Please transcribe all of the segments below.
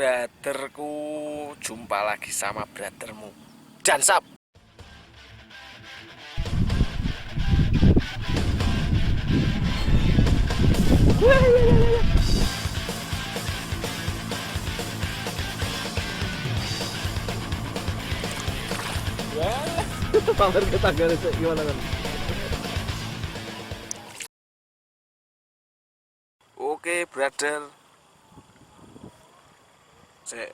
brotherku, jumpa lagi sama brothermu Jansap. Pamer kita garis gimana kan? Oke brother, saya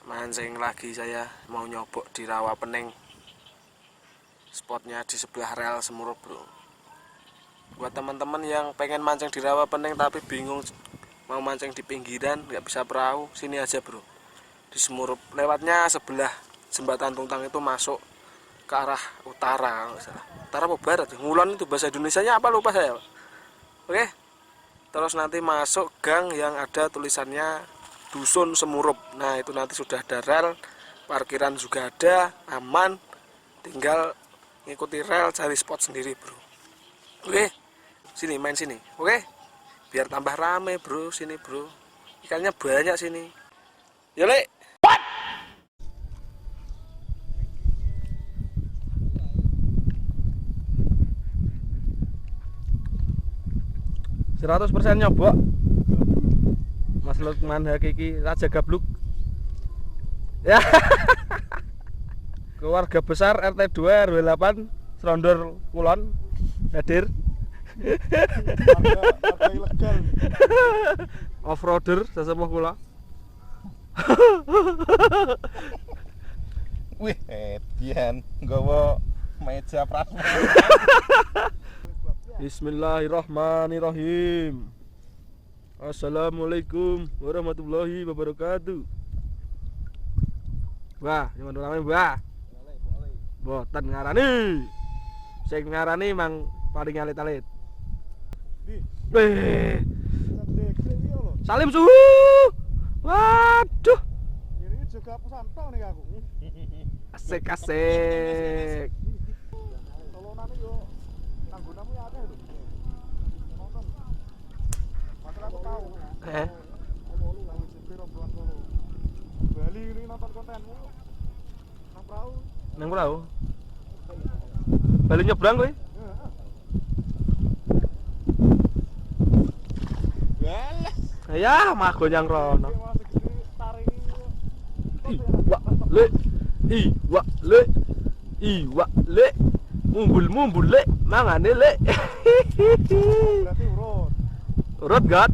mancing lagi. Saya mau nyobok di rawa pening, spotnya di sebelah rel Semurup bro. Buat teman-teman yang pengen mancing di rawa pening tapi bingung mau mancing di pinggiran, nggak bisa perahu, sini aja bro, di Semurup. Lewatnya sebelah jembatan Tungtang itu, masuk ke arah utara, utara apa barat, ngulon itu bahasa Indonesianya apa lupa saya. Oke, terus nanti masuk gang yang ada tulisannya Dusun Semurup. Nah itu nanti sudah ada rel, parkiran juga ada, aman, tinggal ngikuti rel, cari spot sendiri bro. Oke, sini main sini. Oke, biar tambah rame bro, sini bro, ikannya banyak sini. Yole. 100% nyobok. Mas Lukman Hakiki Raja Gabluk. Ya. Keluarga besar RT 2 RW 8 Serondor Kulon hadir. Warga ilegal. Offroader sesepuh kula. Wih, Edian nggawa meja prasmanan. Bismillahirrahmanirrahim. Assalamualaikum warahmatullahi wabarakatuh. Wah, yang namanya Mbah. Boten ngarani. Sing ngarani mang paling alit-alit. Weh. Salim suhu. Waduh. Ini juga pesantau nih aku. Asik-asik. Tolonane yo nanggonamu ya akeh lho. Nonton. Masalah aku tahu. Bali ini nonton kontenmu. Nang perahu. Nang perahu. Bali nyebrang kowe? Walah. Ya, mah gonyang rono. Iwak le, mumbul le, mangane le. Berarti urut. Urut God.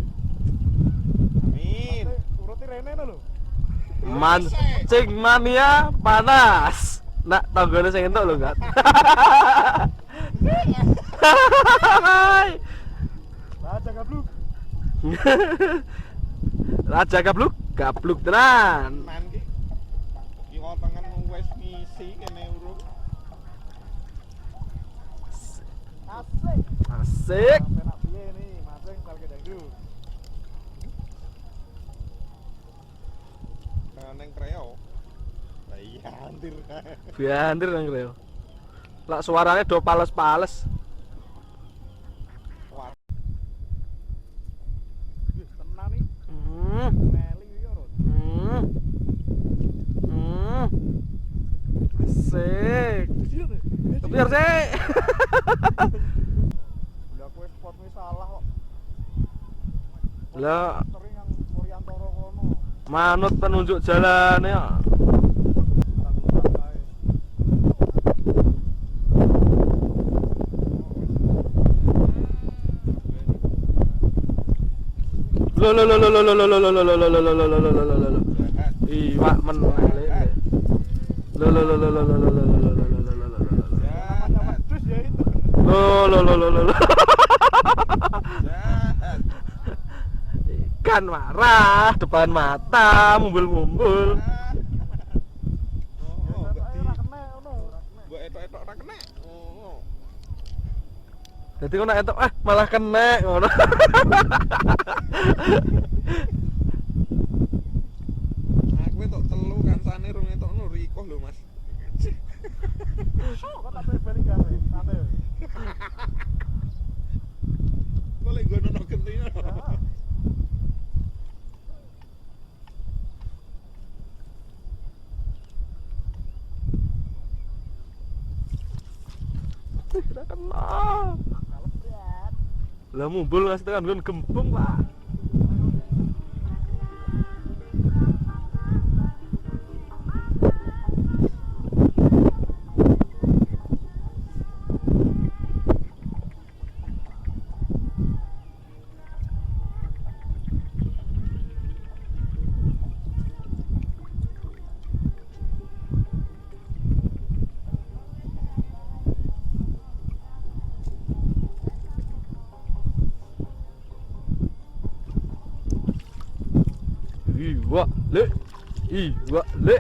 Amin. Uruti rene lho. Mancing mania panas. Nak tanggane sing entuk lho God. Raja Gabluk. Raja Gabluk, gabluk tenan. Mandi. Ki otengan wis ngisi kene urut. Asik. Asik. Enak piye nih, mancing salke dangdut. Neng kreo. Lah iya antir. Biandir nang kreo. Lak suarane do pales-pales. Wah. Wih, tenan nih. Hmm. Meli iki ora. Asik. Biar sih. Lah kowe spotmu salah kok. Lah Sering yang Oriantoro kono. manut penunjuk jalan ya. Tangguhan kae. Lo. Iwak men. Lo. Sama-sama dus ya itu. Lo. Ikan marah depan mata, mumbul. Oh, ora kena ngono. Mbok etok-etok ora kena. Oh. Jadi kok nek entuk malah kena ngono. Aku entuk telu kancane rung entokno rikoh lho, Mas. Kok tak beli gawe, santai. Kok lek gono gentine. Ora kena. Lah mumbul ngas tekan nggon gembung, Pak. Iwa le.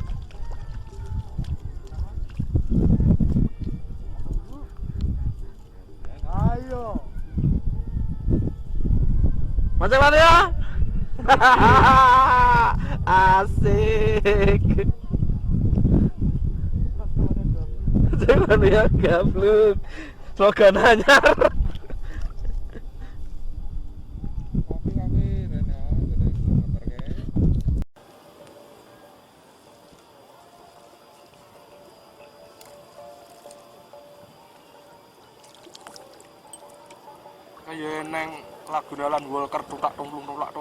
Ayo. Macam mana ya? Asik. Jangan ya gabluk. Slogan anyar. Kopi Reno, gede motor ke. Kayak neng lagu Alan Walker tutak tumplung tuh kayak.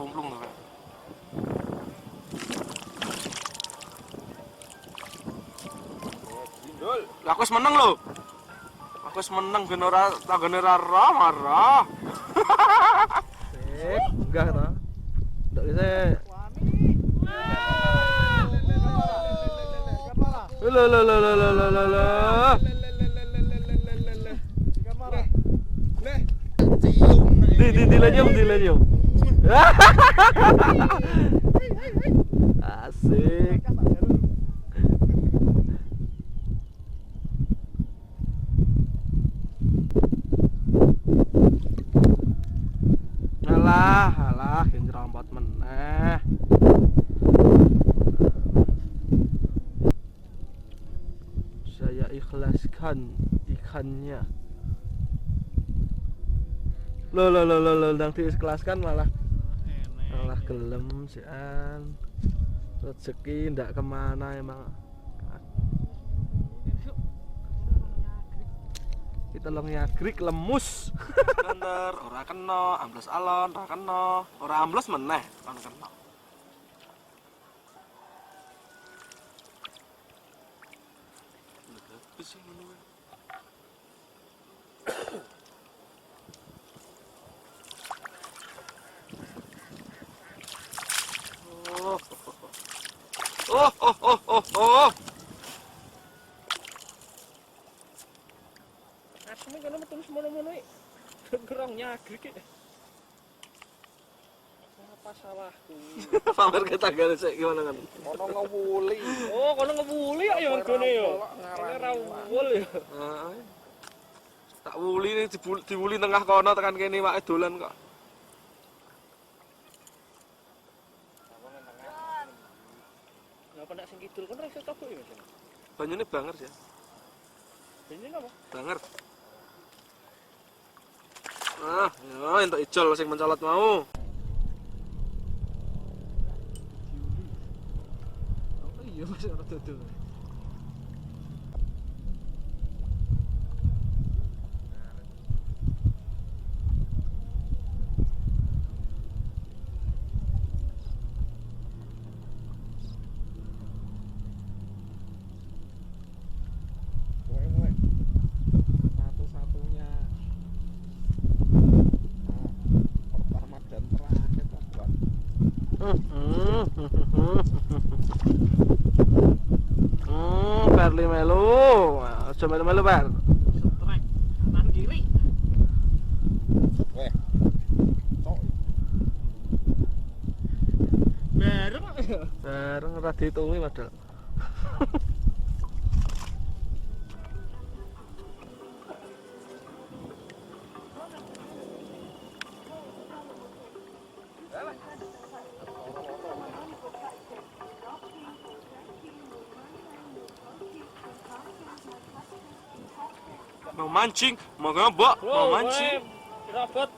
Lah aku wis meneng lho. Aku wis meneng ben ora tanggane ora marah. Enggak ta. Ndak bisa. Lo. Dilanjut. Asik. Alah, nyerempot meneh. Saya ikhlaskan ikannya. Lo nang diikhlaskan malah gelem sian. Rezeki ndak kemana emang. Kita long nyagrik lemus. Bener, ora kena, ambles alon, ora kena, ora ambles meneh, kan kena. Lebih sih ngono. Oh. Asmi kono metu semono-mono iki. Gerong nyagrik iki. Apa sawahku? Pamer ke tanggane sik gimana kan? Ono ngewuli. Oh, kono ngewuli kok ya menggone ya. Kene ra wul ya. Heeh. Tak wuli diwuli tengah kono tekan kene wae dolan kok. Lah nek sing kidul kono ra iso tobok ya, Mas. Banyune banger ya. Ini apa? Banger. Ya entuk ijol sing mencolot mau. Oh iya Mas ora dodol. Satu-satunya pertama dan terakhir buat Perli melu. Aja melu-melu, Bar. Setrek kanan kiri. weh cok Bareng. Bareng ora dihitungi padahal. Mau mancing, mau ngambak, mau mancing. Robot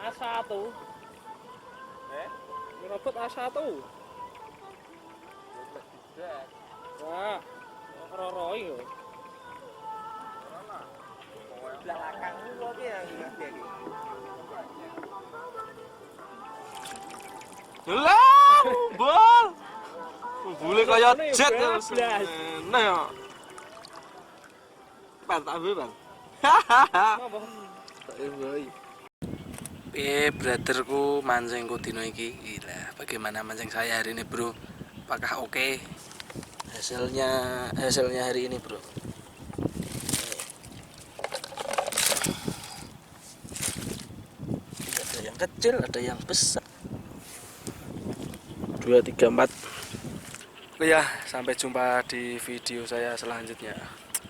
A1. Robot A1. Wah, roroi yo. Lah, bol. Bule kaya jet. Blas. Nah ya. Bang, tak ambil, Bang. Brotherku mancing ku dino iki. Gila, bagaimana mancing saya hari ini, Bro? Apakah oke? Hasilnya hari ini, Bro. Ada yang kecil, ada yang besar. 2, 3, 4. Oke ya, sampai jumpa di video saya selanjutnya.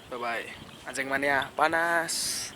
Bye bye. Mancing mania panas.